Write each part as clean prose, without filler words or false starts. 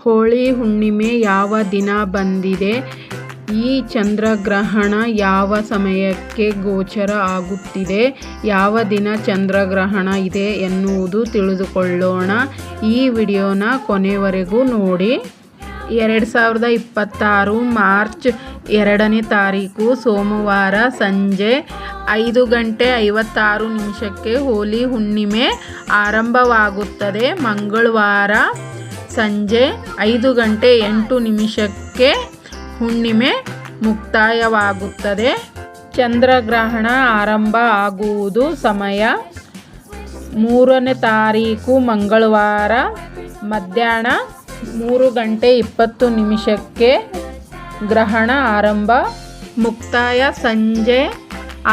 ಹೋಳಿ ಹುಣ್ಣಿಮೆ ಯಾವ ದಿನ ಬಂದಿದೆ? ಈ ಚಂದ್ರಗ್ರಹಣ ಯಾವ ಸಮಯಕ್ಕೆ ಗೋಚರ ಆಗುತ್ತಿದೆ? ಯಾವ ದಿನ ಚಂದ್ರಗ್ರಹಣ ಇದೆ ಎನ್ನುವುದು ತಿಳಿದುಕೊಳ್ಳೋಣ. ಈ ವಿಡಿಯೋನ ಕೊನೆವರೆಗೂ ನೋಡಿ. 2026 ಮಾರ್ಚ್ 2ನೇ ತಾರೀಕು ಸೋಮವಾರ ಸಂಜೆ 5:56 ಹೋಳಿ ಹುಣ್ಣಿಮೆ ಆರಂಭವಾಗುತ್ತದೆ. ಮಂಗಳವಾರ ಸಂಜೆ 5:08 ಹುಣ್ಣಿಮೆ ಮುಕ್ತಾಯವಾಗುತ್ತದೆ. ಚಂದ್ರಗ್ರಹಣ ಆರಂಭ ಆಗುವುದು ಸಮಯ 3ನೇ ತಾರೀಕು ಮಂಗಳವಾರ ಮಧ್ಯಾಹ್ನ 3:20 ಗ್ರಹಣ ಆರಂಭ, ಮುಕ್ತಾಯ ಸಂಜೆ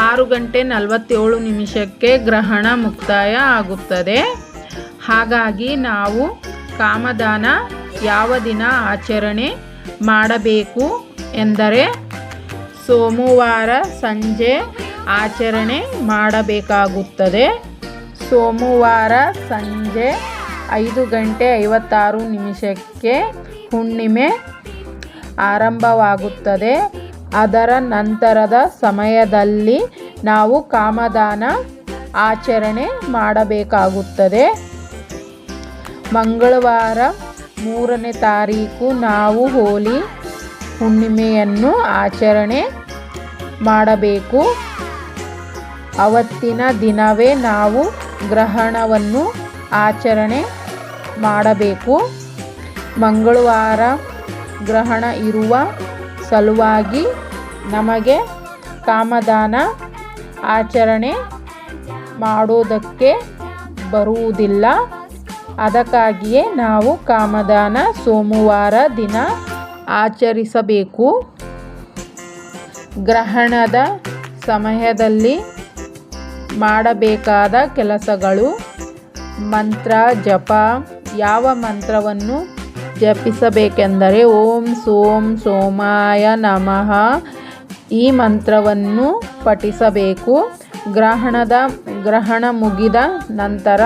6:47 ಗ್ರಹಣ ಮುಕ್ತಾಯ ಆಗುತ್ತದೆ. ಹಾಗಾಗಿ ನಾವು ಕಾಮದಾನ ಯಾವ ದಿನ ಆಚರಣೆ ಮಾಡಬೇಕು ಎಂದರೆ ಸೋಮವಾರ ಸಂಜೆ ಆಚರಣೆ ಮಾಡಬೇಕಾಗುತ್ತದೆ. ಸೋಮವಾರ ಸಂಜೆ 5:56 ಹುಣ್ಣಿಮೆ ಆರಂಭವಾಗುತ್ತದೆ. ಅದರ ನಂತರದ ಸಮಯದಲ್ಲಿ ನಾವು ಕಾಮದಾನ ಆಚರಣೆ ಮಾಡಬೇಕಾಗುತ್ತದೆ. ಮಂಗಳವಾರ 3ನೇ ತಾರೀಕು ನಾವು ಹೋಳಿ ಹುಣ್ಣಿಮೆಯನ್ನು ಆಚರಣೆ ಮಾಡಬೇಕು. ಅವತ್ತಿನ ದಿನವೇ ನಾವು ಗ್ರಹಣವನ್ನು ಆಚರಣೆ ಮಾಡಬೇಕು. ಮಂಗಳವಾರ ಗ್ರಹಣ ಇರುವ ಸಲುವಾಗಿ ನಮಗೆ ಕಾಮದಾನ ಆಚರಣೆ ಮಾಡೋದಕ್ಕೆ ಬರುವುದಿಲ್ಲ. ಅದಕ್ಕಾಗಿಯೇ ನಾವು ಕಾಮದಾನ ಸೋಮವಾರ ದಿನ ಆಚರಿಸಬೇಕು. ಗ್ರಹಣದ ಸಮಯದಲ್ಲಿ ಮಾಡಬೇಕಾದ ಕೆಲಸಗಳು: ಮಂತ್ರ ಜಪ. ಯಾವ ಮಂತ್ರವನ್ನು ಜಪಿಸಬೇಕೆಂದರೆ ಓಂ ಸೋಂ ಸೋಮಾಯ ನಮಃ ಈ ಮಂತ್ರವನ್ನು ಪಠಿಸಬೇಕು. ಗ್ರಹಣ ಮುಗಿದ ನಂತರ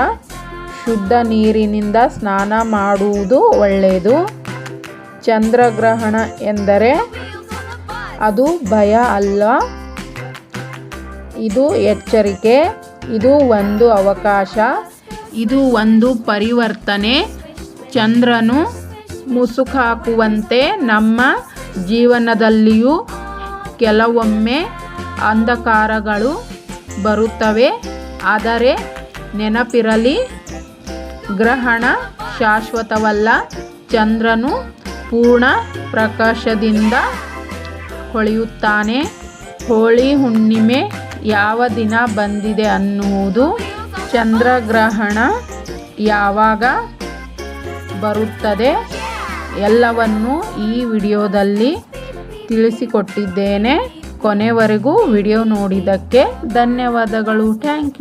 ಶುದ್ಧ ನೀರಿನಿಂದ ಸ್ನಾನ ಮಾಡುವುದು ಒಳ್ಳೆಯದು. ಚಂದ್ರಗ್ರಹಣ ಎಂದರೆ ಅದು ಭಯ ಅಲ್ಲ, ಇದು ಎಚ್ಚರಿಕೆ. ಇದು ಒಂದು ಅವಕಾಶ, ಇದು ಒಂದು ಪರಿವರ್ತನೆ. ಚಂದ್ರನು ಮುಸುಕಾಕುವಂತೆ ನಮ್ಮ ಜೀವನದಲ್ಲಿಯೂ ಕೆಲವೊಮ್ಮೆ ಅಂಧಕಾರಗಳು ಬರುತ್ತವೆ. ಆದರೆ ನೆನಪಿರಲಿ, ಗ್ರಹಣ ಶಾಶ್ವತವಲ್ಲ. ಚಂದ್ರನು ಪೂರ್ಣ ಪ್ರಕಾಶದಿಂದ ಹೊಳೆಯುತ್ತಾನೆ. ಹೋಳಿ ಹುಣ್ಣಿಮೆ ಯಾವ ದಿನ ಬಂದಿದೆ ಅನ್ನುವುದು, ಚಂದ್ರಗ್ರಹಣ ಯಾವಾಗ ಬರುತ್ತದೆ ಎಲ್ಲವನ್ನು ಈ ವಿಡಿಯೋದಲ್ಲಿ ತಿಳಿಸಿಕೊಟ್ಟಿದ್ದೇನೆ. ಕೊನೆವರೆಗೂ ವಿಡಿಯೋ ನೋಡಿದ್ದಕ್ಕೆ ಧನ್ಯವಾದಗಳು. Thank you.